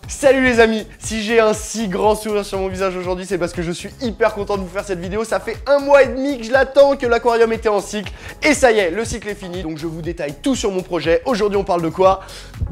Salut les amis, si j'ai un si grand sourire sur mon visage aujourd'hui, c'est parce que je suis hyper content de vous faire cette vidéo. Ça fait 1 mois et demi que je l'attends, que l'aquarium était en cycle. Et ça y est, le cycle est fini, donc je vous détaille tout sur mon projet. Aujourd'hui on parle de quoi?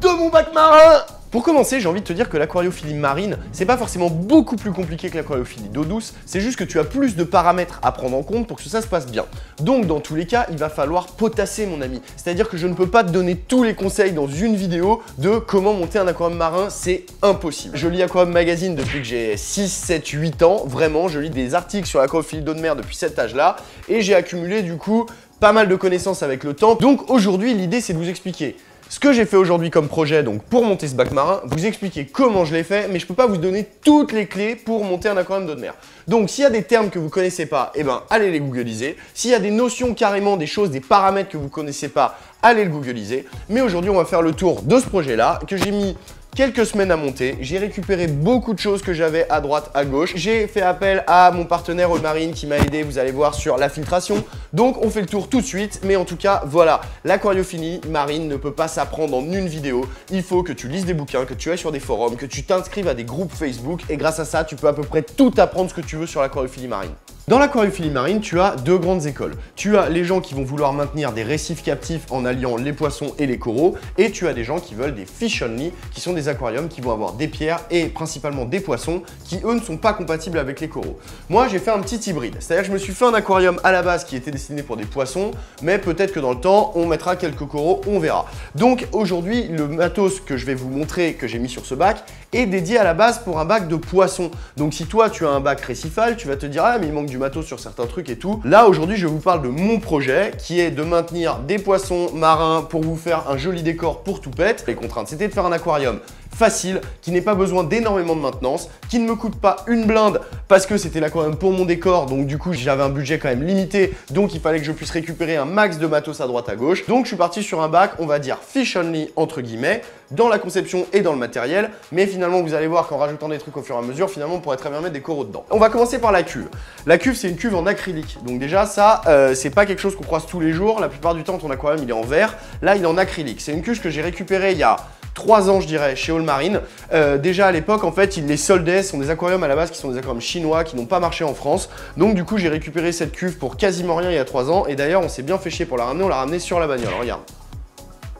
De mon bac marin. Pour commencer, j'ai envie de te dire que l'aquariophilie marine, c'est pas forcément beaucoup plus compliqué que l'aquariophilie d'eau douce, c'est juste que tu as plus de paramètres à prendre en compte pour que ça se passe bien. Donc dans tous les cas, il va falloir potasser mon ami. C'est-à-dire que je ne peux pas te donner tous les conseils dans une vidéo de comment monter un aquarium marin, c'est impossible. Je lis Aquarium Magazine depuis que j'ai 6, 7, 8 ans, vraiment, je lis des articles sur l'aquariophilie d'eau de mer depuis cet âge-là, et j'ai accumulé du coup pas mal de connaissances avec le temps. Donc aujourd'hui, l'idée c'est de vous expliquer ce que j'ai fait aujourd'hui comme projet donc pour monter ce bac marin, vous expliquer comment je l'ai fait, mais je peux pas vous donner toutes les clés pour monter un aquarium d'eau de mer. Donc s'il y a des termes que vous connaissez pas, eh ben allez les googliser. S'il y a des notions carrément, des choses, des paramètres que vous connaissez pas, allez le googliser. Mais aujourd'hui on va faire le tour de ce projet là que j'ai mis quelques semaines à monter. J'ai récupéré beaucoup de choses que j'avais à droite, à gauche. J'ai fait appel à mon partenaire Allmarine qui m'a aidé, vous allez voir, sur la filtration. Donc on fait le tour tout de suite, mais en tout cas, voilà, l'aquariophilie marine ne peut pas s'apprendre en une vidéo. Il faut que tu lises des bouquins, que tu ailles sur des forums, que tu t'inscrives à des groupes Facebook et grâce à ça, tu peux à peu près tout apprendre ce que tu veux sur l'aquariophilie marine. Dans l'aquariophilie marine, tu as deux grandes écoles. Tu as les gens qui vont vouloir maintenir des récifs captifs en alliant les poissons et les coraux, et tu as des gens qui veulent des fish only, qui sont des aquariums qui vont avoir des pierres et principalement des poissons qui eux ne sont pas compatibles avec les coraux. Moi j'ai fait un petit hybride, c'est-à-dire que je me suis fait un aquarium à la base qui était destiné pour des poissons, mais peut-être que dans le temps on mettra quelques coraux, on verra. Donc aujourd'hui le matos que je vais vous montrer que j'ai mis sur ce bac est dédié à la base pour un bac de poissons. Donc si toi tu as un bac récifal, tu vas te dire ah mais il manque du matos sur certains trucs et tout. Là aujourd'hui je vous parle de mon projet qui est de maintenir des poissons marins pour vous faire un joli décor pour tout pète. Les contraintes c'était de faire un aquarium facile, qui n'ait pas besoin d'énormément de maintenance, qui ne me coûte pas une blinde parce que c'était l'aquarium pour mon décor, donc du coup j'avais un budget quand même limité, donc il fallait que je puisse récupérer un max de matos à droite à gauche. Donc je suis parti sur un bac, on va dire fish only entre guillemets, dans la conception et dans le matériel, mais finalement vous allez voir qu'en rajoutant des trucs au fur et à mesure, finalement on pourrait très bien mettre des coraux dedans. On va commencer par la cuve. La cuve c'est une cuve en acrylique, donc déjà ça c'est pas quelque chose qu'on croise tous les jours, la plupart du temps ton aquarium il est en verre, là il est en acrylique. C'est une cuve que j'ai récupérée il y a 3 ans je dirais chez Allmarine. Déjà à l'époque en fait ils les soldaient, ce sont des aquariums à la base qui sont des aquariums chinois qui n'ont pas marché en France. Donc du coup j'ai récupéré cette cuve pour quasiment rien il y a 3 ans et d'ailleurs on s'est bien fait chier pour la ramener, on l'a ramenée sur la bagnole, regarde.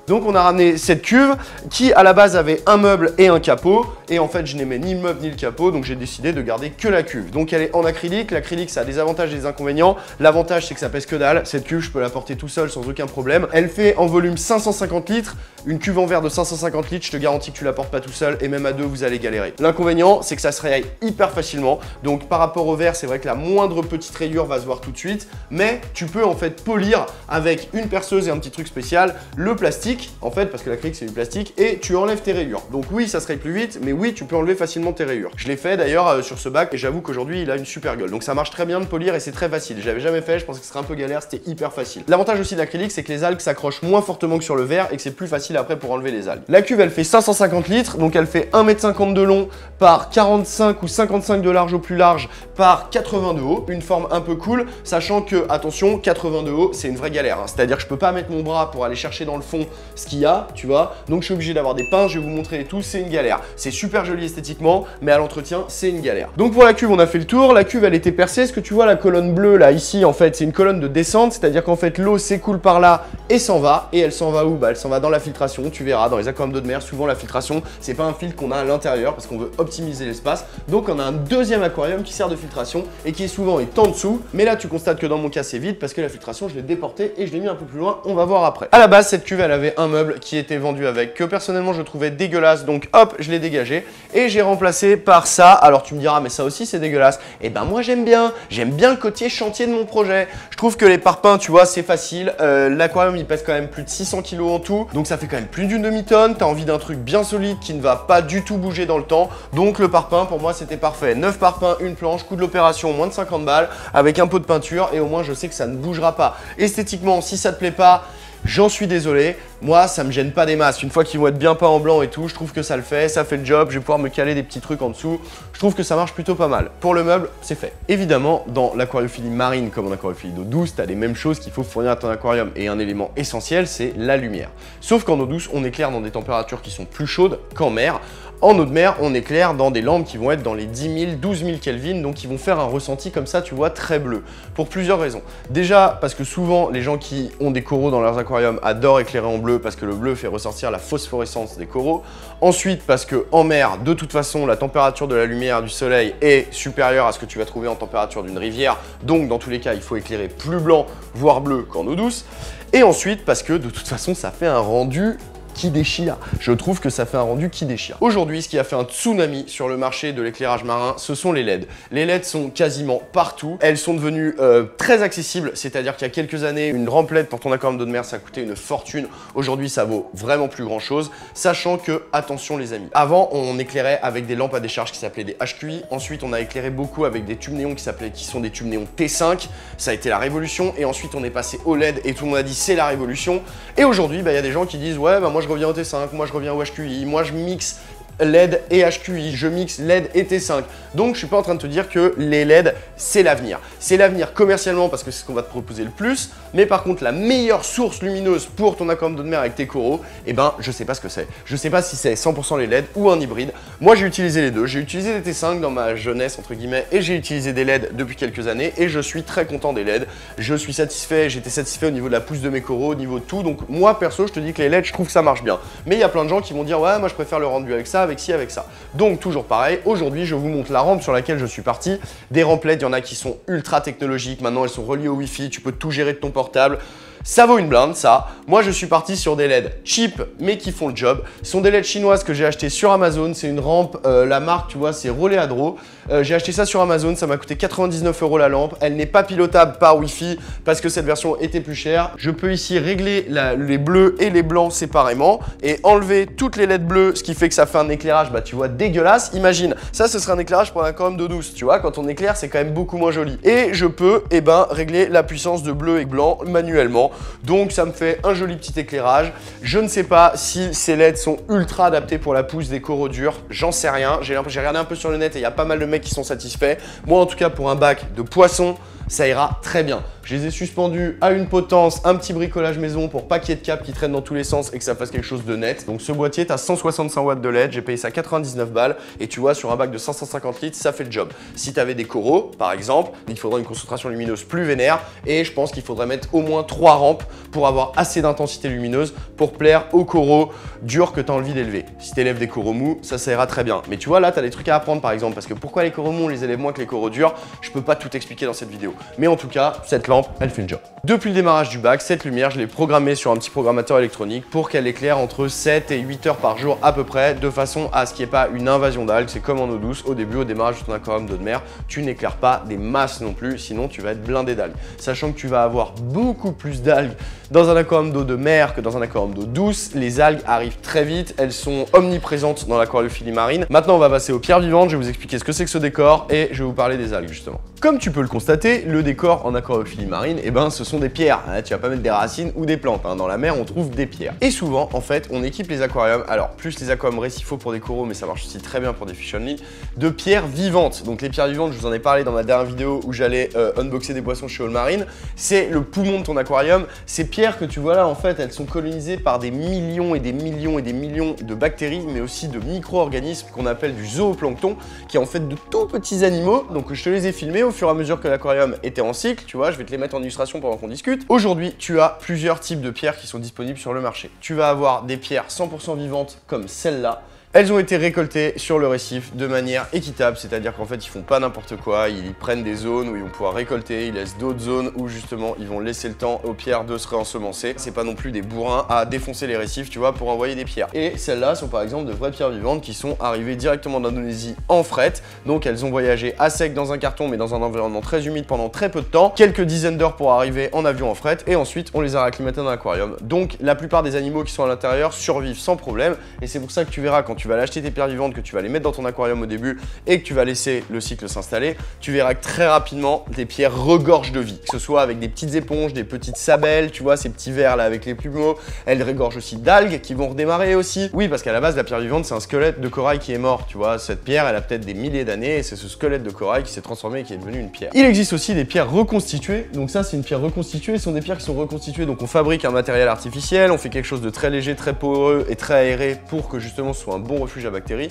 Donc on a ramené cette cuve qui à la base avait un meuble et un capot et en fait je n'aimais ni le meuble ni le capot donc j'ai décidé de garder que la cuve. Donc elle est en acrylique, l'acrylique ça a des avantages et des inconvénients. L'avantage c'est que ça pèse que dalle, cette cuve je peux la porter tout seul sans aucun problème. Elle fait en volume 550 litres, une cuve en verre de 550 litres, je te garantis que tu la portes pas tout seul et même à deux vous allez galérer. L'inconvénient c'est que ça se raye hyper facilement, donc par rapport au verre c'est vrai que la moindre petite rayure va se voir tout de suite, mais tu peux en fait polir avec une perceuse et un petit truc spécial, le plastique en fait parce que l'acrylique c'est du plastique et tu enlèves tes rayures. Donc oui ça se raye plus vite mais oui tu peux enlever facilement tes rayures. Je l'ai fait d'ailleurs sur ce bac et j'avoue qu'aujourd'hui il a une super gueule. Donc ça marche très bien de polir et c'est très facile. J'avais jamais fait, je pensais que ce serait un peu galère, c'était hyper facile. L'avantage aussi de l'acrylique c'est que les algues s'accrochent moins fortement que sur le verre et que c'est plus facile après pour enlever les algues. La cuve elle fait 550 litres donc elle fait 1,50 m de long par 45 ou 55 de large au plus large par 80 de haut. Une forme un peu cool sachant que attention 80 de haut c'est une vraie galère. C'est à dire que je peux pas mettre mon bras pour aller chercher dans le fond ce qu'il y a, tu vois, donc je suis obligé d'avoir des pinces, je vais vous montrer et tout, c'est une galère. C'est super joli esthétiquement, mais à l'entretien, c'est une galère. Donc pour la cuve, on a fait le tour, la cuve elle était percée, est-ce que tu vois la colonne bleue là, ici, en fait, c'est une colonne de descente, c'est-à-dire qu'en fait l'eau s'écoule par là et s'en va, et elle s'en va où? Bah elle s'en va dans la filtration, tu verras, dans les aquariums d'eau de mer, souvent la filtration, c'est pas un filtre qu'on a à l'intérieur parce qu'on veut optimiser l'espace, donc on a un deuxième aquarium qui sert de filtration et qui est souvent est en dessous, mais là tu constates que dans mon cas c'est vide parce que la filtration je l'ai déportée et je l'ai mis un peu plus loin, on va voir après. À la base, cette cuve elle avait un meuble qui était vendu avec, que personnellement je trouvais dégueulasse, donc hop, je l'ai dégagé et j'ai remplacé par ça. Alors tu me diras mais ça aussi c'est dégueulasse. Et ben moi j'aime bien le côté chantier de mon projet. Je trouve que les parpaings tu vois c'est facile, l'aquarium il pèse quand même plus de 600 kg en tout, donc ça fait quand même plus d'une demi-tonne, t'as envie d'un truc bien solide qui ne va pas du tout bouger dans le temps, donc le parpaing pour moi c'était parfait. 9 parpaings, une planche, coût de l'opération moins de 50 balles, avec un pot de peinture et au moins je sais que ça ne bougera pas. Esthétiquement si ça te plaît pas, j'en suis désolé, Moi, ça me gêne pas des masses. Une fois qu'ils vont être bien peints en blanc et tout, je trouve que ça le fait le job. Je vais pouvoir me caler des petits trucs en dessous. Je trouve que ça marche plutôt pas mal. Pour le meuble, c'est fait. Évidemment, dans l'aquariophilie marine comme en aquariophilie d'eau douce, tu as les mêmes choses qu'il faut fournir à ton aquarium. Et un élément essentiel, c'est la lumière. Sauf qu'en eau douce, on éclaire dans des températures qui sont plus chaudes qu'en mer. En eau de mer, on éclaire dans des lampes qui vont être dans les 10 000, 12 000 Kelvin, donc qui vont faire un ressenti comme ça, tu vois, très bleu. Pour plusieurs raisons. Déjà, parce que souvent, les gens qui ont des coraux dans leurs aquariums adorent éclairer en bleu, parce que le bleu fait ressortir la phosphorescence des coraux. Ensuite, parce que en mer, de toute façon, la température de la lumière du soleil est supérieure à ce que tu vas trouver en température d'une rivière. Donc, dans tous les cas, il faut éclairer plus blanc, voire bleu qu'en eau douce. Et ensuite, parce que de toute façon, ça fait un rendu qui déchire. Je trouve que ça fait un rendu qui déchire. Aujourd'hui, ce qui a fait un tsunami sur le marché de l'éclairage marin, ce sont les LED. Les LED sont quasiment partout. Elles sont devenues très accessibles, c'est-à-dire qu'il y a quelques années, une rampe LED pour ton aquarium d'eau de mer, ça coûtait une fortune. Aujourd'hui, ça vaut vraiment plus grand-chose, sachant que, attention les amis, avant, on éclairait avec des lampes à décharge qui s'appelaient des HQI. Ensuite, on a éclairé beaucoup avec des tubes néons qui sont des tubes néons T5. Ça a été la révolution. Et ensuite, on est passé au LED et tout le monde a dit c'est la révolution. Et aujourd'hui, il y a des gens qui disent ouais, bah moi je reviens au T5, moi je reviens au HQI, moi je mixe LED et HQI, je mixe LED et T5. Donc je suis pas en train de te dire que les LED c'est l'avenir. C'est l'avenir commercialement parce que c'est ce qu'on va te proposer le plus, mais par contre la meilleure source lumineuse pour ton aquarium d'eau de mer avec tes coraux, eh ben je sais pas ce que c'est. Je sais pas si c'est 100% les LED ou un hybride. Moi j'ai utilisé les deux, j'ai utilisé des T5 dans ma jeunesse entre guillemets et j'ai utilisé des LED depuis quelques années et je suis très content des LED. Je suis satisfait, j'étais satisfait au niveau de la pousse de mes coraux, au niveau de tout. Donc moi perso je te dis que les LED je trouve que ça marche bien. Mais il y a plein de gens qui vont dire ouais moi je préfère le rendu avec ça, avec ci, avec ça. Donc toujours pareil, aujourd'hui je vous montre la rampe sur laquelle je suis parti. Des rampes LED, il y en a qui sont ultra technologiques, maintenant elles sont reliées au Wi-Fi, tu peux tout gérer de ton portable. Ça vaut une blinde, ça. Moi, je suis parti sur des LED cheap, mais qui font le job. Ce sont des LED chinoises que j'ai achetées sur Amazon. C'est une rampe, la marque, tu vois, c'est Relais Adro. J'ai acheté ça sur Amazon, ça m'a coûté 99 € la lampe. Elle n'est pas pilotable par Wi-Fi parce que cette version était plus chère. Je peux ici régler les bleus et les blancs séparément et enlever toutes les LED bleues, ce qui fait que ça fait un éclairage, bah tu vois, dégueulasse. Imagine, ça, ce serait un éclairage pour un aquarium d'eau douce. Tu vois, quand on éclaire, c'est quand même beaucoup moins joli. Et je peux, eh ben, régler la puissance de bleu et blanc manuellement. Donc ça me fait un joli petit éclairage. Je ne sais pas si ces LED sont ultra adaptés pour la pousse des coraux durs, j'en sais rien. J'ai regardé un peu sur le net et il y a pas mal de mecs qui sont satisfaits. Moi en tout cas pour un bac de poisson, ça ira très bien. Je les ai suspendus à une potence, un petit bricolage maison pour pas qu'il y ait de câbles qui traînent dans tous les sens et que ça fasse quelque chose de net. Donc ce boîtier, tu as 165 watts de LED, j'ai payé ça 99 balles et tu vois sur un bac de 550 litres, ça fait le job. Si tu avais des coraux, par exemple, il faudrait une concentration lumineuse plus vénère et je pense qu'il faudrait mettre au moins 3 rampes pour avoir assez d'intensité lumineuse pour plaire aux coraux durs que tu as envie d'élever. Si tu élèves des coraux mous, ça ira très bien. Mais tu vois là, tu as des trucs à apprendre par exemple parce que pourquoi les coraux mous on les élève moins que les coraux durs, je peux pas tout expliquer dans cette vidéo. Mais en tout cas, cette lampe, elle fait le job. Depuis le démarrage du bac, cette lumière, je l'ai programmée sur un petit programmateur électronique pour qu'elle éclaire entre 7 et 8 heures par jour à peu près, de façon à ce qu'il n'y ait pas une invasion d'algues. C'est comme en eau douce, au début, au démarrage de ton aquarium d'eau de mer, tu n'éclaires pas des masses non plus, sinon tu vas être blindé d'algues. Sachant que tu vas avoir beaucoup plus d'algues dans un aquarium d'eau de mer que dans un aquarium d'eau douce. Les algues arrivent très vite, elles sont omniprésentes dans l'aquariophilie marine. Maintenant, on va passer aux pierres vivantes, je vais vous expliquer ce que c'est que ce décor et je vais vous parler des algues justement. Comme tu peux le constater, le décor en aquariophilie marine, eh ben, ce sont des pierres. Tu vas pas mettre des racines ou des plantes. Dans la mer, on trouve des pierres. Et souvent, en fait, on équipe les aquariums, alors plus les aquariums récifaux pour des coraux, mais ça marche aussi très bien pour des fish only, de pierres vivantes. Donc les pierres vivantes, je vous en ai parlé dans ma dernière vidéo où j'allais unboxer des poissons chez Allmarine. C'est le poumon de ton aquarium. Ces pierres que tu vois là, en fait, elles sont colonisées par des millions et des millions et des millions de bactéries, mais aussi de micro-organismes qu'on appelle du zooplancton, qui est en fait de tout petits animaux. Donc je te les ai filmés au fur et à mesure que l'aquarium était en cycle, tu vois, je vais te les mettre en illustration pendant qu'on discute. Aujourd'hui, tu as plusieurs types de pierres qui sont disponibles sur le marché. Tu vas avoir des pierres 100% vivantes comme celle-là. Elles ont été récoltées sur le récif de manière équitable, c'est-à-dire qu'en fait ils font pas n'importe quoi, ils prennent des zones où ils vont pouvoir récolter, ils laissent d'autres zones où justement ils vont laisser le temps aux pierres de se réensemencer. C'est pas non plus des bourrins à défoncer les récifs, tu vois, pour envoyer des pierres. Et celles-là sont par exemple de vraies pierres vivantes qui sont arrivées directement d'Indonésie en fret, donc elles ont voyagé à sec dans un carton mais dans un environnement très humide pendant très peu de temps, quelques dizaines d'heures pour arriver en avion en fret et ensuite on les a acclimatées dans l'aquarium. Donc la plupart des animaux qui sont à l'intérieur survivent sans problème et c'est pour ça que tu verras quand tu tu vas aller acheter tes pierres vivantes, que tu vas les mettre dans ton aquarium au début et que tu vas laisser le cycle s'installer, tu verras que très rapidement, tes pierres regorgent de vie. Que ce soit avec des petites éponges, des petites sabelles, tu vois, ces petits vers là avec les plumeaux, elles regorgent aussi d'algues qui vont redémarrer aussi. Oui, parce qu'à la base, la pierre vivante, c'est un squelette de corail qui est mort, tu vois. Cette pierre, elle a peut-être des milliers d'années et c'est ce squelette de corail qui s'est transformé et qui est devenu une pierre. Il existe aussi des pierres reconstituées. Donc ça, c'est une pierre reconstituée. Ce sont des pierres qui sont reconstituées. Donc on fabrique un matériel artificiel, on fait quelque chose de très léger, très poreux et très aéré pour que justement ce soit un bon refuge à bactéries.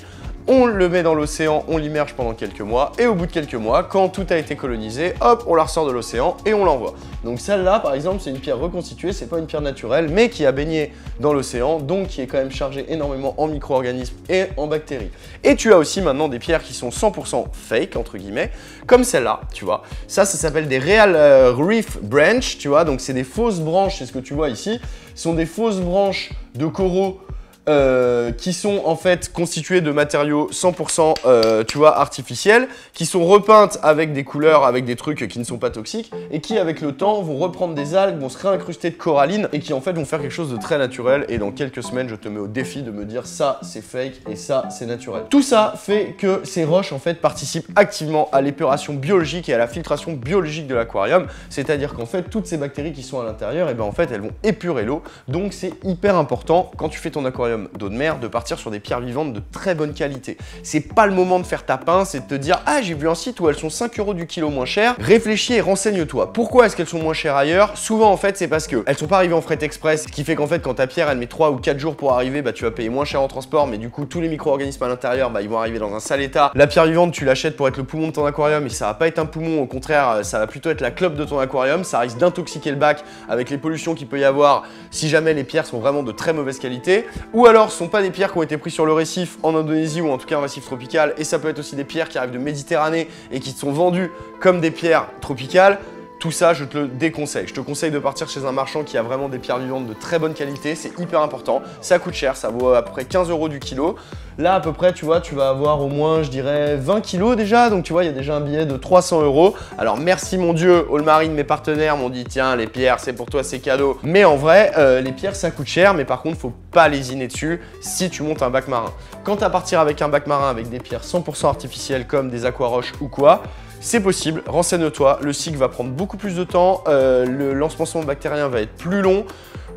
On le met dans l'océan, on l'immerge pendant quelques mois et au bout de quelques mois, quand tout a été colonisé, hop, on la ressort de l'océan et on l'envoie. Donc celle-là, par exemple, c'est une pierre reconstituée, c'est pas une pierre naturelle, mais qui a baigné dans l'océan, donc qui est quand même chargée énormément en micro-organismes et en bactéries. Et tu as aussi maintenant des pierres qui sont 100% fake, entre guillemets, comme celle-là, tu vois. Ça s'appelle des Real Reef Branch, tu vois, donc c'est des fausses branches, c'est ce que tu vois ici. Ce sont des fausses branches de coraux qui sont en fait constituées de matériaux 100% tu vois, artificiels, qui sont repeintes avec des couleurs, avec des trucs qui ne sont pas toxiques, et qui avec le temps vont reprendre des algues, vont se réincruster de coralline, et qui en fait vont faire quelque chose de très naturel, et dans quelques semaines je te mets au défi de me dire ça c'est fake et ça c'est naturel. Tout ça fait que ces roches en fait participent activement à l'épuration biologique et à la filtration biologique de l'aquarium, c'est-à-dire qu'en fait toutes ces bactéries qui sont à l'intérieur, et ben en fait elles vont épurer l'eau, donc c'est hyper important quand tu fais ton aquarium d'eau de mer de partir sur des pierres vivantes de très bonne qualité. C'est pas le moment de faire ta pince et de te dire ah j'ai vu un site où elles sont 5 € du kilo moins cher. Réfléchis et renseigne-toi. Pourquoi est-ce qu'elles sont moins chères ailleurs? Souvent en fait c'est parce que elles sont pas arrivées en fret express, ce qui fait qu'en fait quand ta pierre elle met 3 ou 4 jours pour arriver, bah tu vas payer moins cher en transport, mais du coup tous les micro-organismes à l'intérieur bah ils vont arriver dans un sale état. La pierre vivante tu l'achètes pour être le poumon de ton aquarium et ça va pas être un poumon, au contraire ça va plutôt être la clope de ton aquarium, ça risque d'intoxiquer le bac avec les pollutions qu'il peut y avoir si jamais les pierres sont vraiment de très mauvaise qualité, ou alors sont pas des pierres qui ont été prises sur le récif en Indonésie ou en tout cas un récif tropical, et ça peut être aussi des pierres qui arrivent de Méditerranée et qui sont vendues comme des pierres tropicales. Tout ça, je te le déconseille. Je te conseille de partir chez un marchand qui a vraiment des pierres vivantes de très bonne qualité. C'est hyper important. Ça coûte cher, ça vaut à peu près 15 € du kilo. Là, à peu près, tu vois, tu vas avoir au moins, je dirais, 20 kilos déjà. Donc, tu vois, il y a déjà un billet de 300 €. Alors, merci mon Dieu, Allmarine, mes partenaires m'ont dit, tiens, les pierres, c'est pour toi, c'est cadeau. Mais en vrai, les pierres, ça coûte cher. Mais par contre, faut pas lésiner dessus si tu montes un bac marin. Quant à partir avec un bac marin avec des pierres 100% artificielles comme des aquaroches ou quoi, c'est possible, renseigne-toi, le cycle va prendre beaucoup plus de temps, le lancement bactérien va être plus long.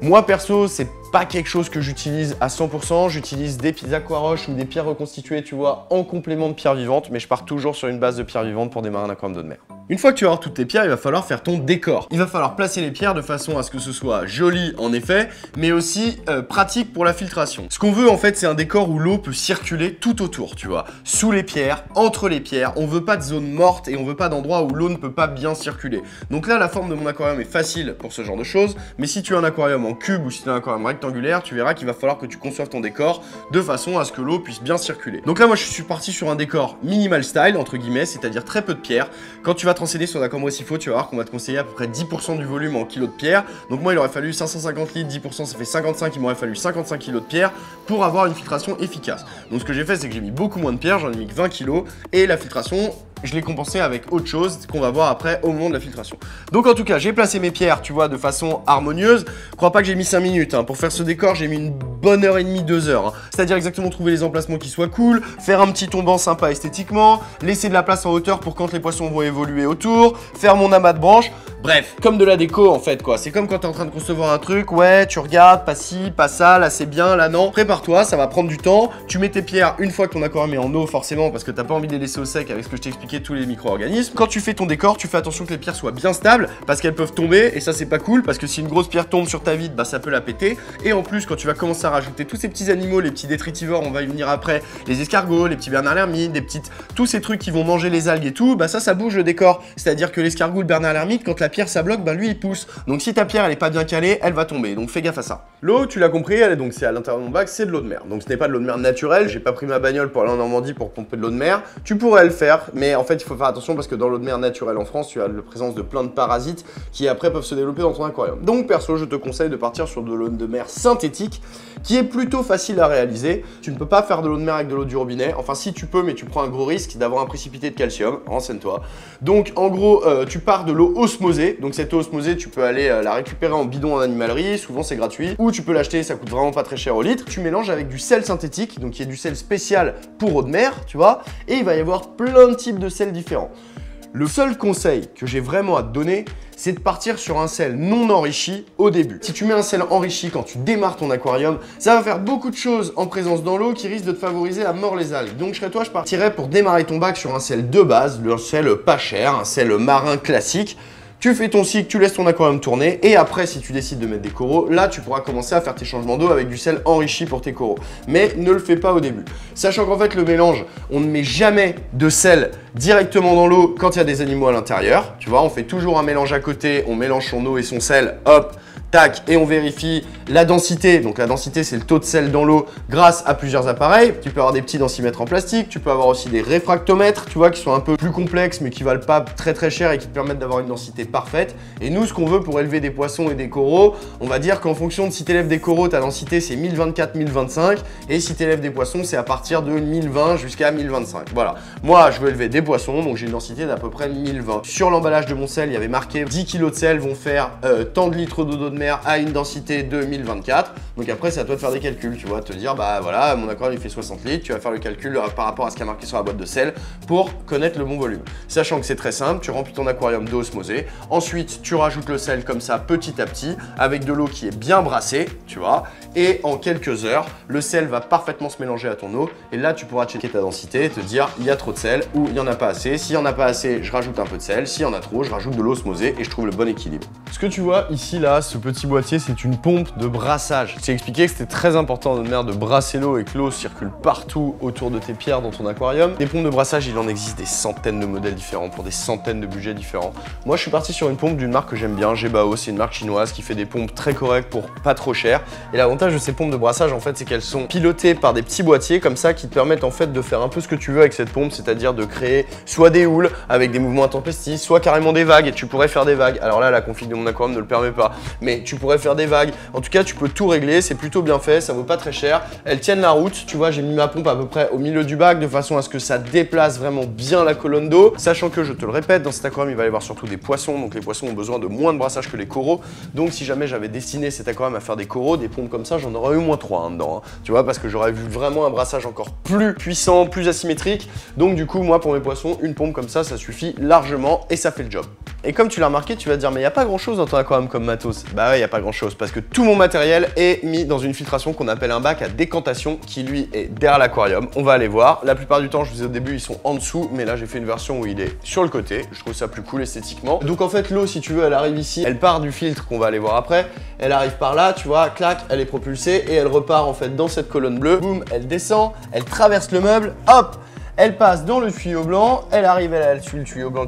Moi perso, c'est pas quelque chose que j'utilise à 100%, j'utilise des aquaroches ou des pierres reconstituées, tu vois, en complément de pierres vivantes, mais je pars toujours sur une base de pierres vivantes pour démarrer un aquarium d'eau de mer. Une fois que tu vas avoir toutes tes pierres, il va falloir faire ton décor. Il va falloir placer les pierres de façon à ce que ce soit joli en effet, mais aussi pratique pour la filtration. Ce qu'on veut en fait, c'est un décor où l'eau peut circuler tout autour, tu vois. Sous les pierres, entre les pierres, on veut pas de zone morte et on veut pas d'endroit où l'eau ne peut pas bien circuler. Donc là, la forme de mon aquarium est facile pour ce genre de choses, mais si tu as un aquarium en cube ou si tu as un aquarium rectangulaire, tu verras qu'il va falloir que tu conçoives ton décor de façon à ce que l'eau puisse bien circuler. Donc là, moi, je suis parti sur un décor minimal style, entre guillemets, c'est-à-dire très peu de pierres. Quand tu vas te renseigner sur l'aquarium récifaux, tu vas voir qu'on va te conseiller à peu près 10% du volume en kilos de pierre. Donc moi, il aurait fallu 550 litres, 10%, ça fait 55, il m'aurait fallu 55 kilos de pierre pour avoir une filtration efficace. Donc ce que j'ai fait, c'est que j'ai mis beaucoup moins de pierre, j'en ai mis que 20 kilos, et la filtration, je l'ai compensé avec autre chose qu'on va voir après au moment de la filtration. Donc en tout cas, j'ai placé mes pierres, tu vois, de façon harmonieuse. Crois pas que j'ai mis 5 minutes, hein. Pour faire ce décor, j'ai mis une bonne heure et demie, 2 heures. Hein. C'est-à-dire exactement trouver les emplacements qui soient cool, faire un petit tombant sympa esthétiquement, laisser de la place en hauteur pour quand les poissons vont évoluer autour, faire mon amas de branches. Bref, comme de la déco en fait quoi. C'est comme quand t'es en train de concevoir un truc, ouais, tu regardes, pas ci, pas ça, là c'est bien, là non. Prépare-toi, ça va prendre du temps. Tu mets tes pierres une fois que ton aquarium est en eau forcément parce que t'as pas envie de les laisser au sec avec ce que je t'ai expliqué, tous les micro-organismes. Quand tu fais ton décor, tu fais attention que les pierres soient bien stables parce qu'elles peuvent tomber et ça c'est pas cool parce que si une grosse pierre tombe sur ta vide, bah ça peut la péter. Et en plus quand tu vas commencer à rajouter tous ces petits animaux, les petits détritivores, on va y venir après, les escargots, les petits bernard l'ermite, des petites, tous ces trucs qui vont manger les algues et tout, bah ça bouge le décor. C'est-à-dire que l'escargot, le bernard l'ermite, quand la pierre ça bloque, bah lui il pousse. Donc si ta pierre elle est pas bien calée, elle va tomber. Donc fais gaffe à ça. L'eau, tu l'as compris, elle est donc c'est à l'intérieur de mon bac, c'est de l'eau de mer. Donc ce n'est pas de l'eau de mer naturelle, j'ai pas pris ma bagnole pour aller en Normandie pour pomper de l'eau de mer. Tu pourrais le faire, mais en fait il faut faire attention parce que dans l'eau de mer naturelle en France, tu as la présence de plein de parasites qui après peuvent se développer dans ton aquarium. Donc perso, je te conseille de partir sur de l'eau de mer synthétique qui est plutôt facile à réaliser. Tu ne peux pas faire de l'eau de mer avec de l'eau du robinet. Enfin si tu peux, mais tu prends un gros risque d'avoir un précipité de calcium, renseigne-toi. Donc Donc en gros, tu pars de l'eau osmosée. Donc cette eau osmosée, tu peux aller la récupérer en bidon en animalerie, souvent c'est gratuit. Ou tu peux l'acheter, ça coûte vraiment pas très cher au litre. Tu mélanges avec du sel synthétique, donc il y a du sel spécial pour eau de mer, tu vois. Et il va y avoir plein de types de sel différents. Le seul conseil que j'ai vraiment à te donner, c'est de partir sur un sel non enrichi au début. Si tu mets un sel enrichi quand tu démarres ton aquarium, ça va faire beaucoup de choses en présence dans l'eau qui risquent de te favoriser à mort les algues. Donc je partirais pour démarrer ton bac sur un sel de base, un sel pas cher, un sel marin classique. Tu fais ton cycle, tu laisses ton aquarium tourner et après si tu décides de mettre des coraux, là tu pourras commencer à faire tes changements d'eau avec du sel enrichi pour tes coraux. Mais ne le fais pas au début. Sachant qu'en fait le mélange, on ne met jamais de sel directement dans l'eau quand il y a des animaux à l'intérieur. Tu vois, on fait toujours un mélange à côté, on mélange son eau et son sel, hop, tac, et on vérifie la densité. Donc la densité, c'est le taux de sel dans l'eau grâce à plusieurs appareils. Tu peux avoir des petits densimètres en plastique, tu peux avoir aussi des réfractomètres, tu vois, qui sont un peu plus complexes mais qui valent pas très cher et qui te permettent d'avoir une densité parfaite. Et nous, ce qu'on veut pour élever des poissons et des coraux, on va dire qu'en fonction de si tu élèves des coraux, ta densité c'est 1024-1025 et si tu élèves des poissons, c'est à partir de 1020 jusqu'à 1025. Voilà. Moi, je veux élever des poissons, donc j'ai une densité d'à peu près 1020. Sur l'emballage de mon sel, il y avait marqué 10 kg de sel vont faire tant de litres d'eau de mer à une densité de 1024. Donc après, c'est à toi de faire des calculs, tu vois, te dire, bah voilà, mon aquarium il fait 60 litres, tu vas faire le calcul par rapport à ce qui est marqué sur la boîte de sel pour connaître le bon volume. Sachant que c'est très simple, tu remplis ton aquarium d'eau osmosée, ensuite tu rajoutes le sel comme ça petit à petit avec de l'eau qui est bien brassée, tu vois, et en quelques heures, le sel va parfaitement se mélanger à ton eau et là tu pourras checker ta densité et te dire il y a trop de sel ou il n'y en a pas assez. S'il n'y en a pas assez, je rajoute un peu de sel, s'il y en a trop, je rajoute de l'eau osmosée et je trouve le bon équilibre. Ce que tu vois ici là, ce petit boîtier, c'est une pompe de brassage. Je t'ai expliqué que c'était très important de brasser l'eau et que l'eau circule partout autour de tes pierres dans ton aquarium. Des pompes de brassage, il en existe des centaines de modèles différents pour des centaines de budgets différents. Moi, je suis parti sur une pompe d'une marque que j'aime bien, Gebao, c'est une marque chinoise qui fait des pompes très correctes pour pas trop cher. Et l'avantage de ces pompes de brassage, en fait, c'est qu'elles sont pilotées par des petits boîtiers comme ça qui te permettent en fait de faire un peu ce que tu veux avec cette pompe, c'est-à-dire de créer soit des houles avec des mouvements intempestifs, soit carrément des vagues. Et tu pourrais faire des vagues. Alors là, la config de mon aquarium ne le permet pas, mais tu pourrais faire des vagues. En tout cas, tu peux tout régler, c'est plutôt bien fait, ça vaut pas très cher. Elles tiennent la route, tu vois, j'ai mis ma pompe à peu près au milieu du bac de façon à ce que ça déplace vraiment bien la colonne d'eau. Sachant que, je te le répète, dans cet aquarium, il va y avoir surtout des poissons, donc les poissons ont besoin de moins de brassage que les coraux. Donc si jamais j'avais destiné cet aquarium à faire des coraux, des pompes comme ça, j'en aurais eu moins 3 dedans, hein, tu vois, parce que j'aurais vu vraiment un brassage encore plus puissant, plus asymétrique. Donc du coup, moi, pour mes poissons, une pompe comme ça suffit largement et ça fait le job. Et comme tu l'as remarqué, tu vas te dire, mais il n'y a pas grand chose dans ton aquarium comme matos. Bah ouais, il n'y a pas grand chose parce que tout mon matériel est mis dans une filtration qu'on appelle un bac à décantation qui lui est derrière l'aquarium. On va aller voir. La plupart du temps, je vous disais au début, ils sont en dessous, mais là, j'ai fait une version où il est sur le côté. Je trouve ça plus cool esthétiquement. Donc en fait, l'eau, si tu veux, elle arrive ici, elle part du filtre qu'on va aller voir après. Elle arrive par là, tu vois, clac, elle est propulsée et elle repart en fait dans cette colonne bleue. Boum, elle descend, elle traverse le meuble, hop! Elle passe dans le tuyau blanc, elle arrive, elle suit le tuyau blanc,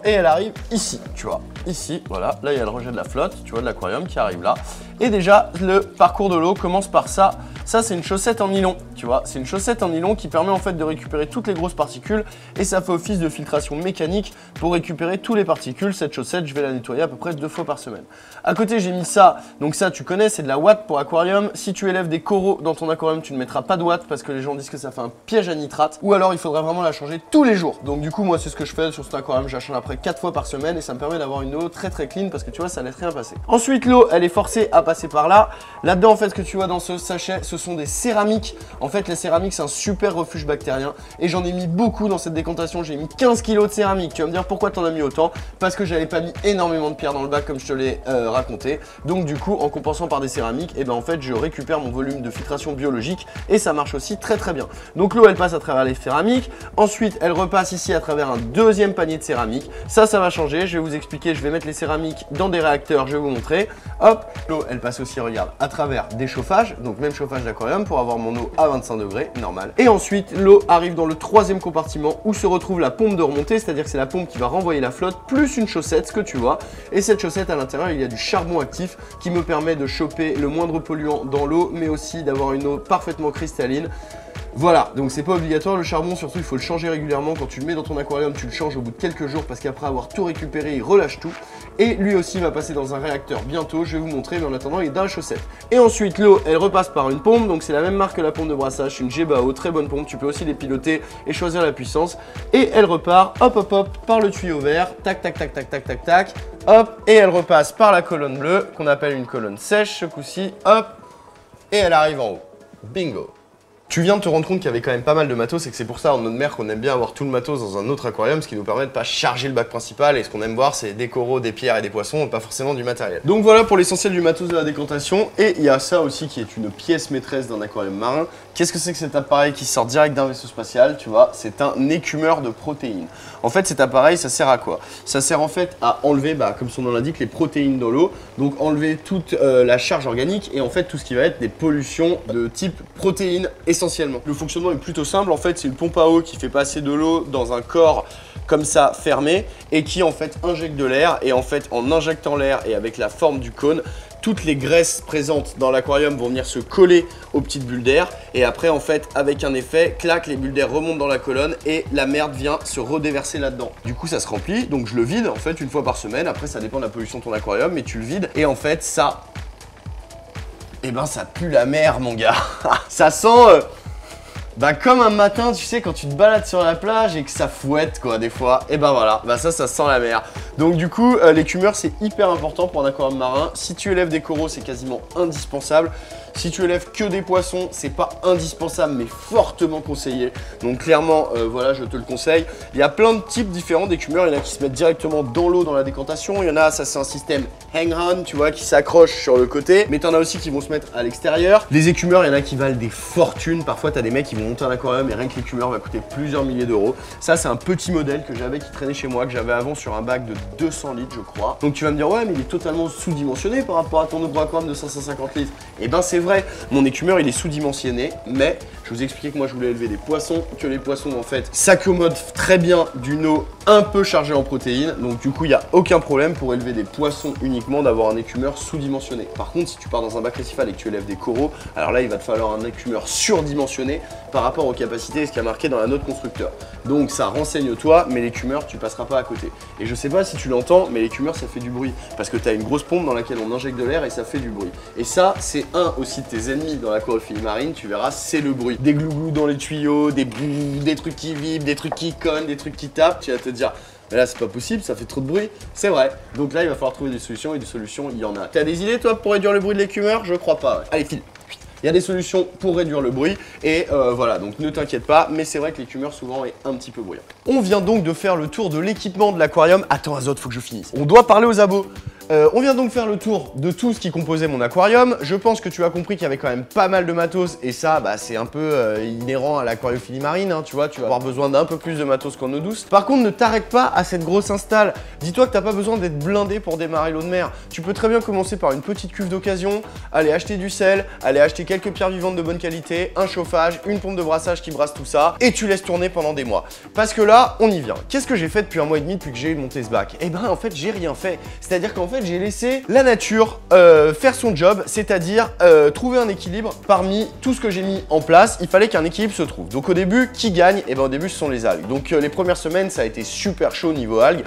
et elle arrive ici, tu vois. Ici, voilà, là il y a le rejet de la flotte, tu vois, de l'aquarium qui arrive là. Et déjà, le parcours de l'eau commence par ça. Ça, c'est une chaussette en nylon, tu vois. C'est une chaussette en nylon qui permet en fait de récupérer toutes les grosses particules et ça fait office de filtration mécanique pour récupérer toutes les particules. Cette chaussette, je vais la nettoyer à peu près 2 fois par semaine. À côté, j'ai mis ça. Donc ça, tu connais, c'est de la ouate pour aquarium. Si tu élèves des coraux dans ton aquarium, tu ne mettras pas de ouate parce que les gens disent que ça fait un piège à nitrate. Ou alors, il faudrait vraiment la changer tous les jours. Donc du coup, moi, c'est ce que je fais sur cet aquarium. Je la change après 4 fois par semaine et ça me permet d'avoir une eau très clean parce que tu vois, ça laisse rien passer. Ensuite, l'eau, elle est forcée à passer par là. Là-dedans, en fait, ce que tu vois dans ce sachet, ce sont des céramiques. En fait, les céramiques, c'est un super refuge bactérien et j'en ai mis beaucoup dans cette décantation. J'ai mis 15 kg de céramique. Tu vas me dire pourquoi tu en as mis autant? Parce que j'avais pas mis énormément de pierres dans le bac comme je te l'ai raconté. Donc du coup, en compensant par des céramiques, et ben en fait, je récupère mon volume de filtration biologique et ça marche aussi très bien. Donc l'eau, elle passe à travers les céramiques. Ensuite, elle repasse ici à travers un deuxième panier de céramique. Ça va changer. Je vais vous expliquer. Je vais mettre les céramiques dans des réacteurs. Je vais vous montrer. Hop, l'eau, elle passe aussi, regarde, à travers des chauffages. Donc même chauffage d'aquarium pour avoir mon eau à 25 degrés, normal. Et ensuite, l'eau arrive dans le troisième compartiment où se retrouve la pompe de remontée, c'est-à-dire que c'est la pompe qui va renvoyer la flotte, plus une chaussette, ce que tu vois. Et cette chaussette, à l'intérieur, il y a du charbon actif qui me permet de choper le moindre polluant dans l'eau, mais aussi d'avoir une eau parfaitement cristalline. Voilà, donc c'est pas obligatoire le charbon, surtout il faut le changer régulièrement. Quand tu le mets dans ton aquarium, tu le changes au bout de quelques jours parce qu'après avoir tout récupéré, il relâche tout. Et lui aussi va passer dans un réacteur bientôt, je vais vous montrer, mais en attendant il est dans la chaussette. Et ensuite l'eau, elle repasse par une pompe, donc c'est la même marque que la pompe de brassage, une Gebao, très bonne pompe, tu peux aussi les piloter et choisir la puissance. Et elle repart, hop hop hop, par le tuyau vert, tac tac tac tac tac tac tac, hop, et elle repasse par la colonne bleue, qu'on appelle une colonne sèche ce coup-ci, hop, et elle arrive en haut. Bingo! Tu viens de te rendre compte qu'il y avait quand même pas mal de matos et que c'est pour ça en eau de mer qu'on aime bien avoir tout le matos dans un autre aquarium, ce qui nous permet de pas charger le bac principal, et ce qu'on aime voir c'est des coraux, des pierres et des poissons et pas forcément du matériel. Donc voilà pour l'essentiel du matos de la décantation, et il y a ça aussi qui est une pièce maîtresse d'un aquarium marin. Qu'est-ce que c'est que cet appareil qui sort direct d'un vaisseau spatial? Tu vois, c'est un écumeur de protéines. En fait cet appareil ça sert à quoi? Ça sert en fait à enlever, comme son nom l'indique, les protéines dans l'eau, donc enlever toute la charge organique et en fait tout ce qui va être des pollutions de type protéines essentiellement. Le fonctionnement est plutôt simple, en fait c'est une pompe à eau qui fait passer de l'eau dans un corps comme ça fermé et qui en fait injecte de l'air, et en fait en injectant l'air et avec la forme du cône, toutes les graisses présentes dans l'aquarium vont venir se coller aux petites bulles d'air, et après en fait avec un effet, clac, les bulles d'air remontent dans la colonne et la merde vient se redéverser là-dedans. Du coup ça se remplit, donc je le vide en fait une fois par semaine, après ça dépend de la pollution de ton aquarium, mais tu le vides et en fait ça... Eh ben ça pue la mer mon gars. Ça sent... comme un matin, tu sais, quand tu te balades sur la plage et que ça fouette, quoi, des fois, et ben voilà, ça sent la mer. Donc du coup, l'écumeur, c'est hyper important pour un aquarium marin. Si tu élèves des coraux, c'est quasiment indispensable. Si tu élèves que des poissons, c'est pas indispensable, mais fortement conseillé. Donc clairement, voilà, je te le conseille. Il y a plein de types différents d'écumeurs. Il y en a qui se mettent directement dans l'eau, dans la décantation. Il y en a, ça c'est un système hang-on, tu vois, qui s'accroche sur le côté. Mais t'en as aussi qui vont se mettre à l'extérieur. Les écumeurs, il y en a qui valent des fortunes. Parfois, t'as des mecs qui vont monter un aquarium et rien que l'écumeur va coûter plusieurs milliers d'euros. Ça, c'est un petit modèle que j'avais qui traînait chez moi, que j'avais avant sur un bac de 200 litres, je crois. Donc tu vas me dire, ouais, mais il est totalement sous-dimensionné par rapport à ton gros aquarium de 550 litres. Et ben c'est vrai, mon écumeur il est sous-dimensionné, mais je vous ai expliqué que moi je voulais élever des poissons, que les poissons en fait s'accommodent très bien d'une eau un peu chargée en protéines, donc du coup il n'y a aucun problème pour élever des poissons uniquement d'avoir un écumeur sous-dimensionné. Par contre, si tu pars dans un bac récifal et que tu élèves des coraux, alors là il va te falloir un écumeur surdimensionné par rapport aux capacités et ce qui a marqué dans la note constructeur. Donc ça renseigne-toi, mais l'écumeur tu passeras pas à côté. Et je sais pas si tu l'entends, mais l'écumeur ça fait du bruit parce que tu as une grosse pompe dans laquelle on injecte de l'air et ça fait du bruit. Et ça c'est un aussi de tes ennemis dans l'aquariophilie marine, tu verras, c'est le bruit. Des glouglous dans les tuyaux, des trucs qui vibrent, des trucs qui cognent, des trucs qui tapent, tu vas te dire mais là c'est pas possible, ça fait trop de bruit. C'est vrai, donc là il va falloir trouver des solutions, et des solutions il y en a. T'as des idées toi pour réduire le bruit de l'écumeur? Je crois pas, ouais. Allez file. Il y a des solutions pour réduire le bruit et voilà, donc ne t'inquiète pas, mais c'est vrai que l'écumeur souvent est un petit peu bruyant. On vient donc de faire le tour de l'équipement de l'aquarium. Attends Azote, faut que je finisse. On doit parler aux abos. On vient donc faire le tour de tout ce qui composait mon aquarium. Je pense que tu as compris qu'il y avait quand même pas mal de matos et ça, c'est un peu inhérent à l'aquariophilie marine, hein, tu vois, tu vas avoir besoin d'un peu plus de matos qu'en eau douce. Par contre, ne t'arrête pas à cette grosse install. Dis-toi que t'as pas besoin d'être blindé pour démarrer l'eau de mer. Tu peux très bien commencer par une petite cuve d'occasion, aller acheter du sel, aller acheter quelques pierres vivantes de bonne qualité, un chauffage, une pompe de brassage qui brasse tout ça et tu laisses tourner pendant des mois. Parce que là, on y vient. Qu'est-ce que j'ai fait depuis un mois et demi depuis que j'ai monté ce bac? Eh ben en fait, j'ai rien fait. C'est-à-dire qu'en fait, j'ai laissé la nature faire son job, c'est-à-dire trouver un équilibre parmi tout ce que j'ai mis en place. Il fallait qu'un équilibre se trouve. Donc au début, qui gagne? Eh ben au début, ce sont les algues. Donc les premières semaines, ça a été super chaud niveau algues.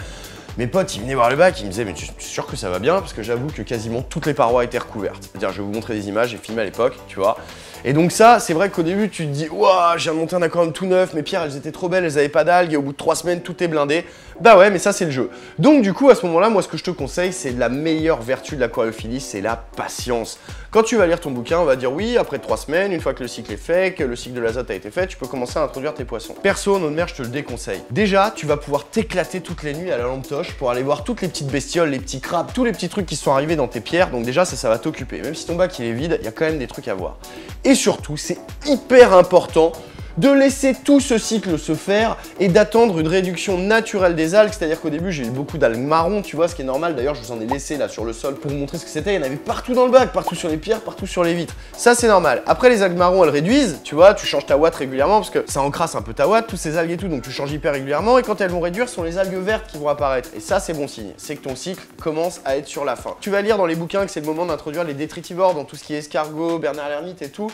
Mes potes, ils venaient voir le bac, ils me disaient mais tu es sûr que ça va bien? Parce que j'avoue que quasiment toutes les parois étaient recouvertes. C'est-à-dire, je vais vous montrer des images, j'ai filmé à l'époque, tu vois. Et donc ça, c'est vrai qu'au début, tu te dis « Waouh, j'ai monté un aquarium tout neuf, mes pierres, elles étaient trop belles, elles avaient pas d'algues, et au bout de 3 semaines, tout est blindé. » Bah ouais, mais ça, c'est le jeu. Donc du coup, à ce moment-là, moi, ce que je te conseille, c'est la meilleure vertu de l'aquariophilie, c'est la patience. Quand tu vas lire ton bouquin, on va dire « Oui, après 3 semaines, une fois que le cycle est fait, que le cycle de l'azote a été fait, tu peux commencer à introduire tes poissons. » Perso, en eau de mer, je te le déconseille. Déjà, tu vas pouvoir t'éclater toutes les nuits à la lampe torche pour aller voir toutes les petites bestioles, les petits crabes, tous les petits trucs qui sont arrivés dans tes pierres. Donc déjà, ça va t'occuper. Même si ton bac, il est vide, il y a quand même des trucs à voir. Et surtout, c'est hyper important de laisser tout ce cycle se faire et d'attendre une réduction naturelle des algues, c'est-à-dire qu'au début j'ai eu beaucoup d'algues marron, tu vois, ce qui est normal. D'ailleurs je vous en ai laissé là sur le sol pour vous montrer ce que c'était. Il y en avait partout dans le bac, partout sur les pierres, partout sur les vitres. Ça c'est normal. Après les algues marron elles réduisent, tu vois, tu changes ta ouate régulièrement parce que ça encrasse un peu ta ouate, toutes ces algues et tout, donc tu changes hyper régulièrement et quand elles vont réduire, ce sont les algues vertes qui vont apparaître. Et ça c'est bon signe, c'est que ton cycle commence à être sur la fin. Tu vas lire dans les bouquins que c'est le moment d'introduire les détritivores dans tout ce qui est escargot, Bernard l'ermite et tout.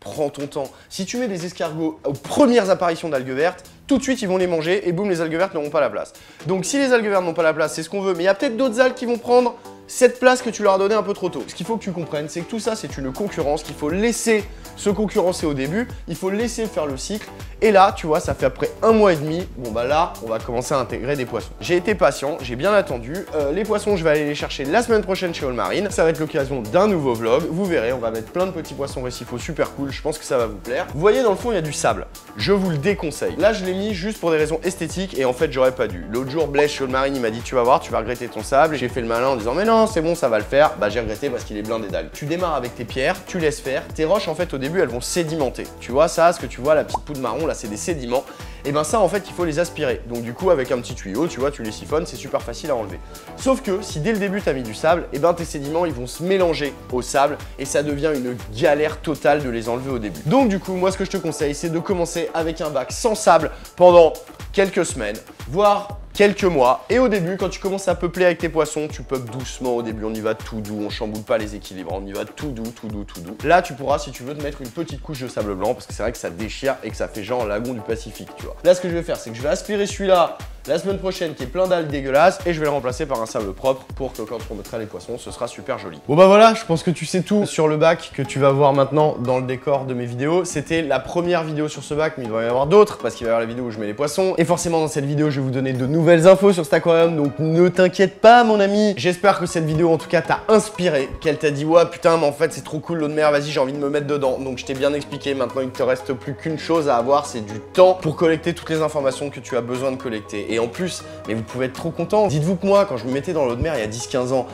prends ton temps. Si tu mets des escargots aux premières apparitions d'algues vertes, tout de suite ils vont les manger et boum, les algues vertes n'auront pas la place. Donc si les algues vertes n'ont pas la place, c'est ce qu'on veut, mais il y a peut-être d'autres algues qui vont prendre cette place que tu leur as donnée un peu trop tôt. Ce qu'il faut que tu comprennes, c'est que tout ça, c'est une concurrence, qu'il faut laisser se concurrencer au début, il faut laisser faire le cycle. Et là, tu vois, ça fait après 1 mois et demi, bon bah là, on va commencer à intégrer des poissons. J'ai été patient, j'ai bien attendu. Les poissons, je vais aller les chercher la semaine prochaine chez Allmarine. Ça va être l'occasion d'un nouveau vlog. Vous verrez, on va mettre plein de petits poissons récifaux super cool. Je pense que ça va vous plaire. Vous voyez, dans le fond, il y a du sable. Je vous le déconseille. Là, je l'ai mis juste pour des raisons esthétiques et en fait, j'aurais pas dû. L'autre jour, Blaise chez Allmarine, il m'a dit, tu vas voir, tu vas regretter ton sable. J'ai fait le malin en disant, mais non, c'est bon, ça va le faire. Bah, j'ai regretté parce qu'il est blindé d'algues. Tu démarres avec tes pierres, tu laisses faire. Tes roches, en fait, au début, elles vont sédimenter. Tu vois ça, ce que tu vois, la petite poudre marron, là, c'est des sédiments. Et ben ça, en fait, il faut les aspirer. Donc du coup, avec un petit tuyau, tu vois, tu les siphonnes, c'est super facile à enlever. Sauf que si dès le début, tu as mis du sable, et ben tes sédiments, ils vont se mélanger au sable et ça devient une galère totale de les enlever au début. Donc du coup, moi, ce que je te conseille, c'est de commencer avec un bac sans sable pendant quelques semaines, voire quelques mois. Et au début, quand tu commences à peupler avec tes poissons, tu peuples doucement au début, on y va tout doux, on chamboule pas les équilibres, on y va tout doux, tout doux, tout doux. Là, tu pourras, si tu veux, te mettre une petite couche de sable blanc parce que c'est vrai que ça déchire et que ça fait genre lagon du Pacifique, tu vois. Là, ce que je vais faire, c'est que je vais aspirer celui-là la semaine prochaine qui est plein d'algues dégueulasses et je vais le remplacer par un sable propre pour que quand on mettra les poissons, ce sera super joli. Bon bah voilà, je pense que tu sais tout sur le bac que tu vas voir maintenant dans le décor de mes vidéos. C'était la première vidéo sur ce bac, mais il va y en avoir d'autres parce qu'il va y avoir la vidéo où je mets les poissons. Et forcément dans cette vidéo, je vais vous donner de nouvelles infos sur cet aquarium, donc ne t'inquiète pas mon ami. J'espère que cette vidéo en tout cas t'a inspiré, qu'elle t'a dit ouais putain mais en fait c'est trop cool l'eau de mer, vas-y j'ai envie de me mettre dedans. Donc je t'ai bien expliqué, maintenant il te reste plus qu'une chose à avoir, c'est du temps pour collecter toutes les informations que tu as besoin de collecter. Et en plus, mais vous pouvez être trop content. Dites-vous que moi, quand je me mettais dans l'eau de mer il y a 10-15 ans,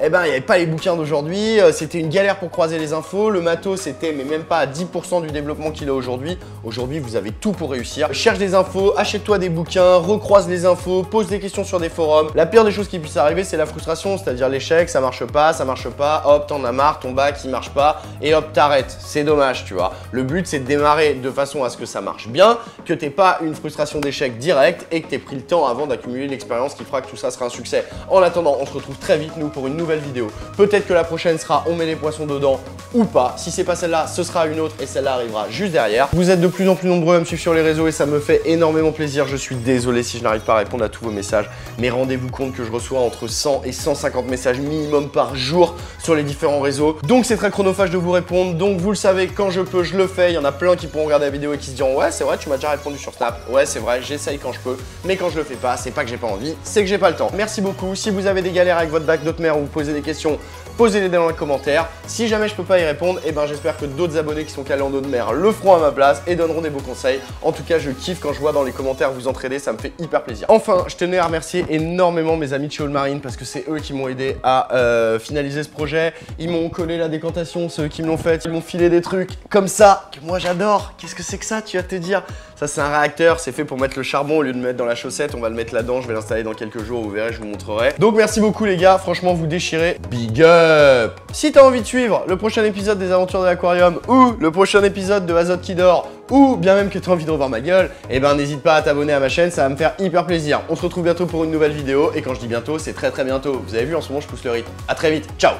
eh ben, il n'y avait pas les bouquins d'aujourd'hui, c'était une galère pour croiser les infos, le matos c'était mais même pas à 10% du développement qu'il a aujourd'hui. Aujourd'hui, vous avez tout pour réussir. Cherche des infos, achète-toi des bouquins, recroise les infos, pose des questions sur des forums. La pire des choses qui puisse arriver, c'est la frustration, c'est-à-dire l'échec, ça marche pas, hop, t'en as marre, ton bac il marche pas, et hop, t'arrêtes. C'est dommage, tu vois. Le but, c'est de démarrer de façon à ce que ça marche bien, que t'aies pas une frustration d'échec directe et que t'aies pris le temps avant d'accumuler l'expérience qui fera que tout ça sera un succès. En attendant, on se retrouve très vite, nous, pour une nouvelle vidéo. Peut-être que la prochaine sera on met les poissons dedans ou pas. Si c'est pas celle-là, ce sera une autre et celle-là arrivera juste derrière. Vous êtes de plus en plus nombreux à me suivre sur les réseaux et ça me fait énormément plaisir. Je suis désolé si je n'arrive pas à répondre à tous vos messages, mais rendez-vous compte que je reçois entre 100 et 150 messages minimum par jour sur les différents réseaux. Donc c'est très chronophage de vous répondre. Donc vous le savez, quand je peux, je le fais. Il y en a plein qui pourront regarder la vidéo et qui se diront ouais c'est vrai, tu m'as déjà répondu sur Snap. Ouais c'est vrai, j'essaye quand je peux, mais quand je le fais pas, c'est pas que j'ai pas envie, c'est que j'ai pas le temps. Merci beaucoup. Si vous avez des galères avec votre bac d'eau de mer ou vous posez des questions, posez-les dans les commentaires. Si jamais je peux pas y répondre, et ben j'espère que d'autres abonnés qui sont calés en eau de mer le feront à ma place et donneront des beaux conseils. En tout cas, je kiffe quand je vois dans les commentaires vous entraider, ça me fait hyper plaisir. Enfin, je tenais à remercier énormément mes amis de chez Allmarine parce que c'est eux qui m'ont aidé à finaliser ce projet. Ils m'ont collé la décantation, ceux qui me l'ont fait, ils m'ont filé des trucs comme ça que moi j'adore. Qu'est-ce que c'est que ça, tu vas te dire? Ça c'est un réacteur, c'est fait pour mettre le charbon au lieu de mettre dans la chaussette, on va le mettre là-dedans, je vais l'installer dans quelques jours, vous verrez, je vous montrerai. Donc merci beaucoup les gars, franchement vous déchirez, big up. Si t'as envie de suivre le prochain épisode des aventures de l'aquarium ou le prochain épisode de Azote qui dort ou bien même que t'as envie de revoir ma gueule, et ben n'hésite pas à t'abonner à ma chaîne, ça va me faire hyper plaisir. On se retrouve bientôt pour une nouvelle vidéo et quand je dis bientôt, c'est très bientôt. Vous avez vu en ce moment je pousse le rythme. À très vite, ciao.